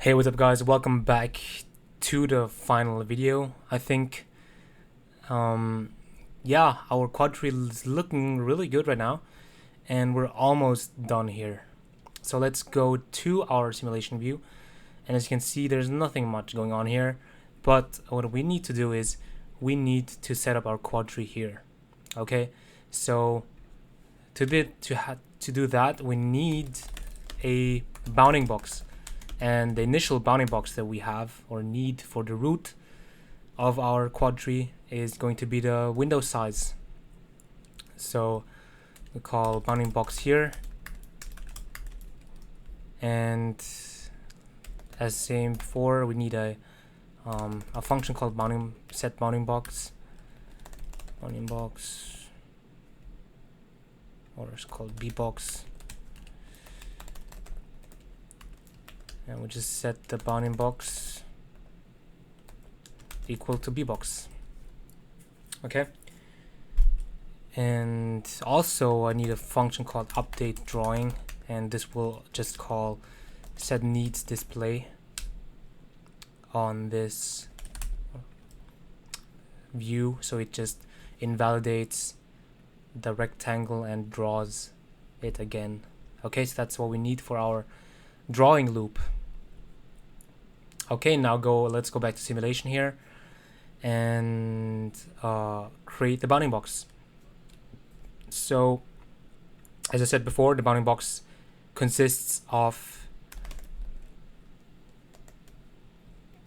Hey, what's up guys? Welcome back to the final video. I think yeah, our Quadtree is looking really good right now and we're almost done here. So let's go to our simulation view, and as you can see there's nothing much going on here, but what we need to do is we need to set up our Quadtree here. Okay? So to do that we need a bounding box. And the initial bounding box that we have or need for the root of our Quadtree is going to be the window size. So we call bounding box here, and as same before, we need a function called set bounding box, or it's called bbox. And we just set the bounding box equal to bbox. Okay. And also I need a function called update drawing, and this will just call set needs display on this view, so it just invalidates the rectangle and draws it again. Okay, so that's what we need for our drawing loop. Okay, now let's go back to simulation here and create the bounding box. So as I said before, the bounding box consists of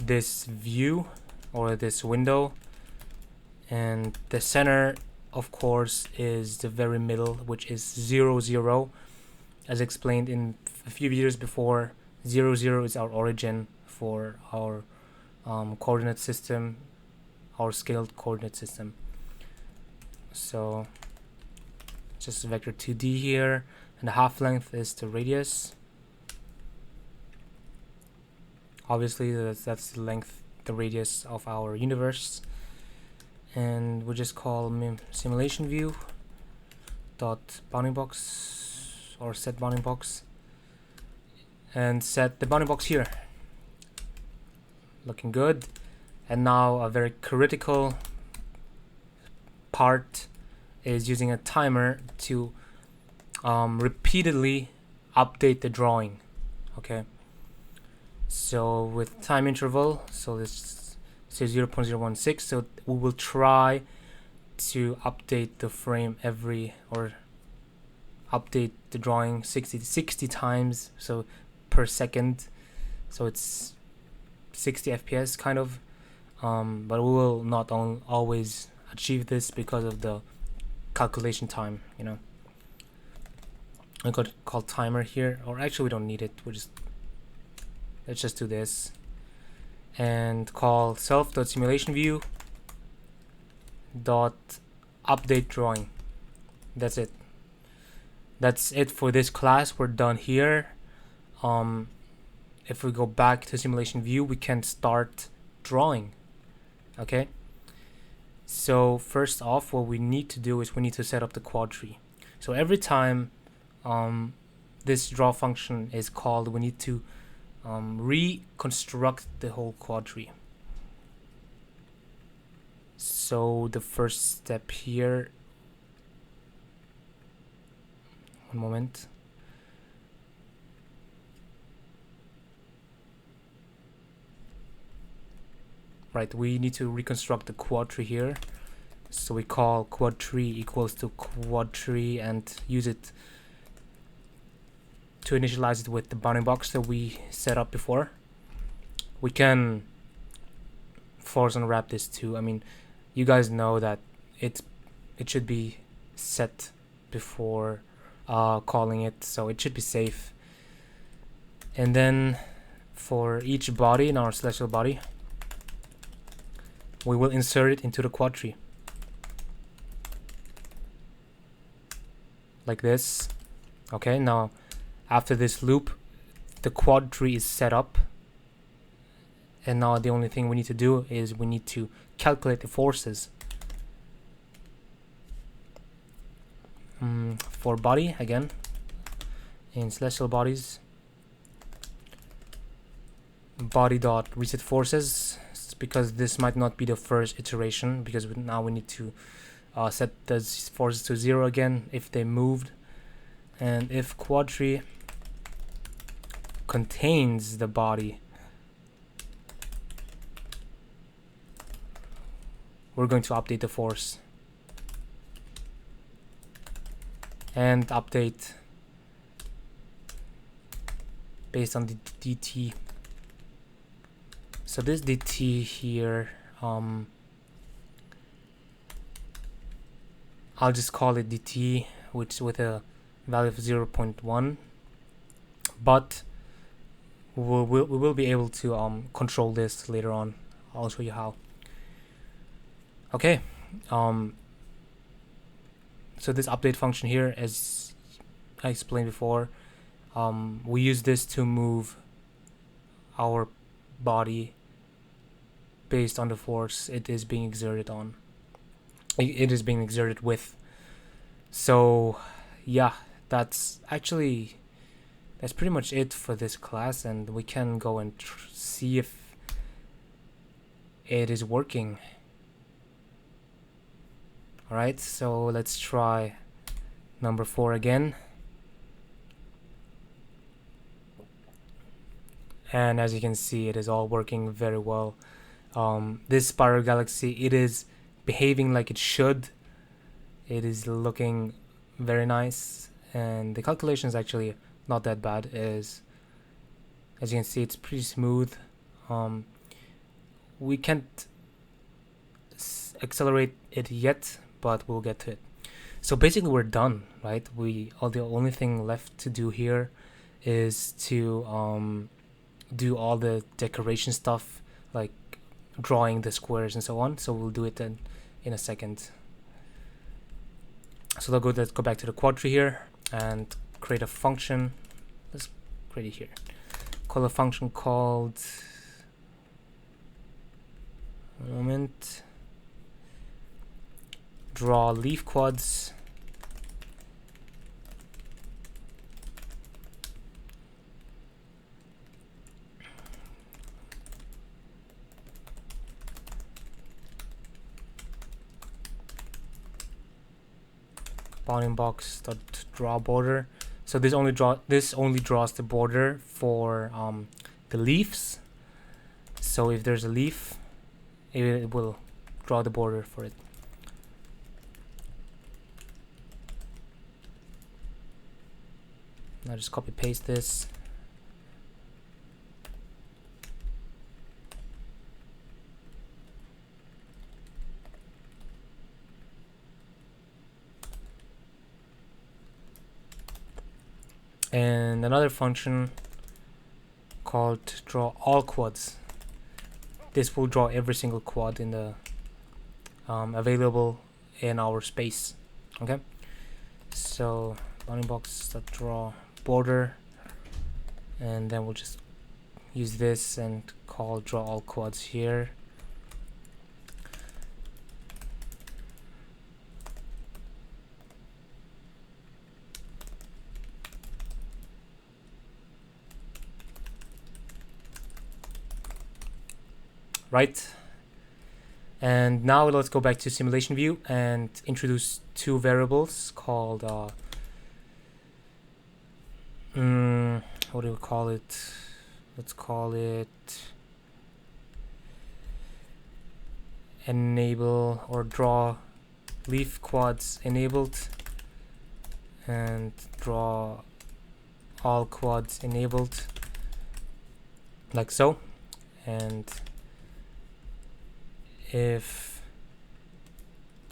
this view or this window, and the center of course is the very middle, which is 0 0. As explained in a few videos before, 0 0 is our origin for our coordinate system, our scaled coordinate system. So just vector 2D here, and the half length is the radius. Obviously that's the length, the radius of our universe, and we just call simulation view dot bounding box or set bounding box, and set the bounding box here. Looking good. And now a very critical part is using a timer to repeatedly update the drawing. Okay, so with time interval, so this is 0.016, so we will try to update the frame update the drawing 60 times, so per second, so it's 60 FPS kind of, but we will not always achieve this because of the calculation time, you know. I could call timer here, or actually we don't need it, let's just do this and call self.simulationView dot update drawing. That's it for this class. We're done here. If we go back to simulation view, we can start drawing. Okay, so first off, what we need to do is we need to set up the Quadtree. So every time this draw function is called, we need to reconstruct the whole Quadtree. So the first step here, one moment. Right, we need to reconstruct the Quadtree here. So we call Quadtree equals to Quadtree and use it to initialize it with the bounding box that we set up before. We can force unwrap this too. I mean, you guys know that it should be set before calling it, so it should be safe. And then for each body in our celestial body, we will insert it into the Quadtree like this. Okay, now after this loop, the Quadtree is set up, and now the only thing we need to do is we need to calculate the forces. For body, again, in celestial bodies, body dot reset forces, because this might not be the first iteration, because now we need to set those forces to 0 again if they moved. And if Quadtree contains the body, we're going to update the force and update based on the DT. So this DT here, I'll just call it DT, which with a value of 0.1, but we will be able to control this later on. I'll show you how. Okay, so this update function here, as I explained before, we use this to move our body based on the force it is being exerted on. It is being exerted with. So yeah, that's pretty much it for this class, and we can go and see if it is working. Alright, so let's try number 4 again. And as you can see, it is all working very well. This spiral galaxy, it is behaving like it should. It is looking very nice, and the calculation is actually not that bad. As you can see, it's pretty smooth. We can't accelerate it yet, but we'll get to it. So basically we're done, right? The only thing left to do here is to do all the decoration stuff, like drawing the squares and so on. So we'll do it then in a second. So let's go back to the Quadtree here and create a function. Let's create it here. Call a function called, a moment, draw leaf quads. Bounding box dot draw border. So this only draws the border for the leaves. So if there's a leaf, it will draw the border for it. Now just copy paste this. And another function called draw all quads. This will draw every single quad in the available in our space. Okay, so bounding box dot draw border, and then we'll just use this and call draw all quads here. Right, and now let's go back to simulation view and introduce two variables called what do we call it? Let's call it enable or draw leaf quads enabled and draw all quads enabled, like so. And if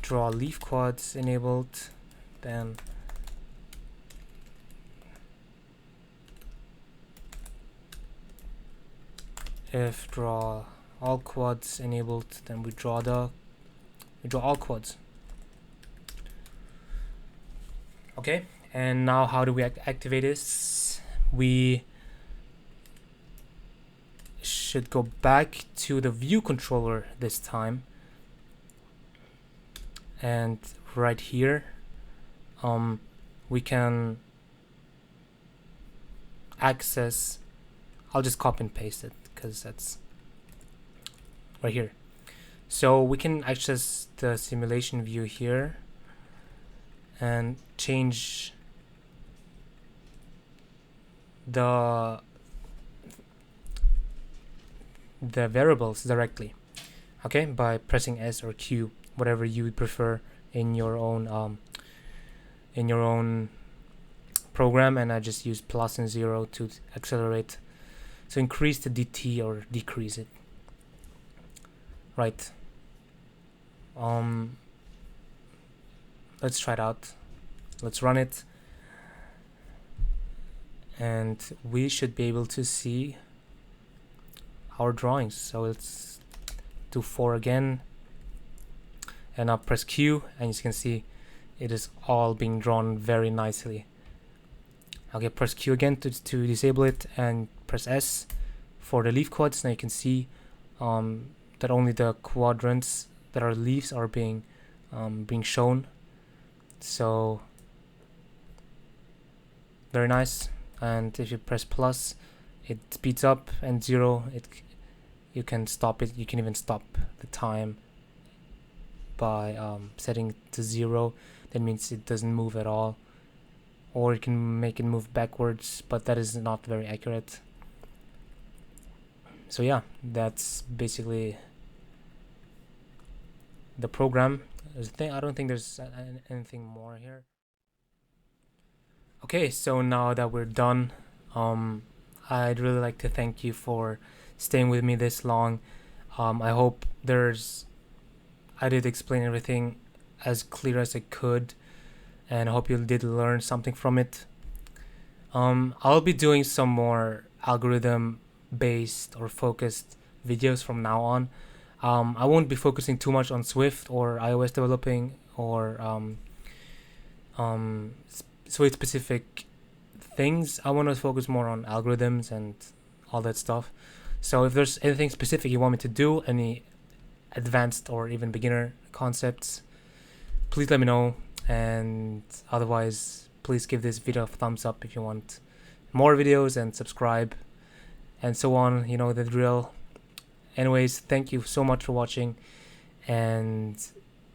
draw leaf quads enabled, then if draw all quads enabled, then we draw all quads. Okay, and now how do we activate this? We should go back to the view controller this time, and right here we can access, I'll just copy and paste it because that's right here. So we can access the simulation view here and change the variables directly, okay, by pressing S or Q, whatever you prefer in your own program. And I just use plus and 0 to accelerate, so increase the DT or decrease it. Right. Let's try it out. Let's run it, and we should be able to see our drawings. So let's do 4 again, and I'll press Q, and you can see it is all being drawn very nicely. Okay, press Q again to disable it, and press S for the leaf quads. Now you can see that only the quadrants that are leaves are being shown. So very nice. And if you press plus, it speeds up, and 0, you can stop it. You can even stop the time by setting to 0. That means it doesn't move at all, or you can make it move backwards, but that is not very accurate. So yeah, that's basically the program. I don't think there's anything more here. Okay, so now that we're done, I'd really like to thank you for staying with me this long. I hope I did explain everything as clear as I could, and I hope you did learn something from it. I'll be doing some more algorithm based or focused videos from now on. I won't be focusing too much on Swift or iOS developing or Swift specific things. I want to focus more on algorithms and all that stuff. So if there's anything specific you want me to do, any advanced or even beginner concepts, please let me know. And otherwise, please give this video a thumbs up if you want more videos, and subscribe and so on. You know the drill. Anyways, thank you so much for watching, and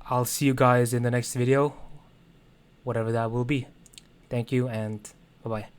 I'll see you guys in the next video, whatever that will be. Thank you, and bye-bye.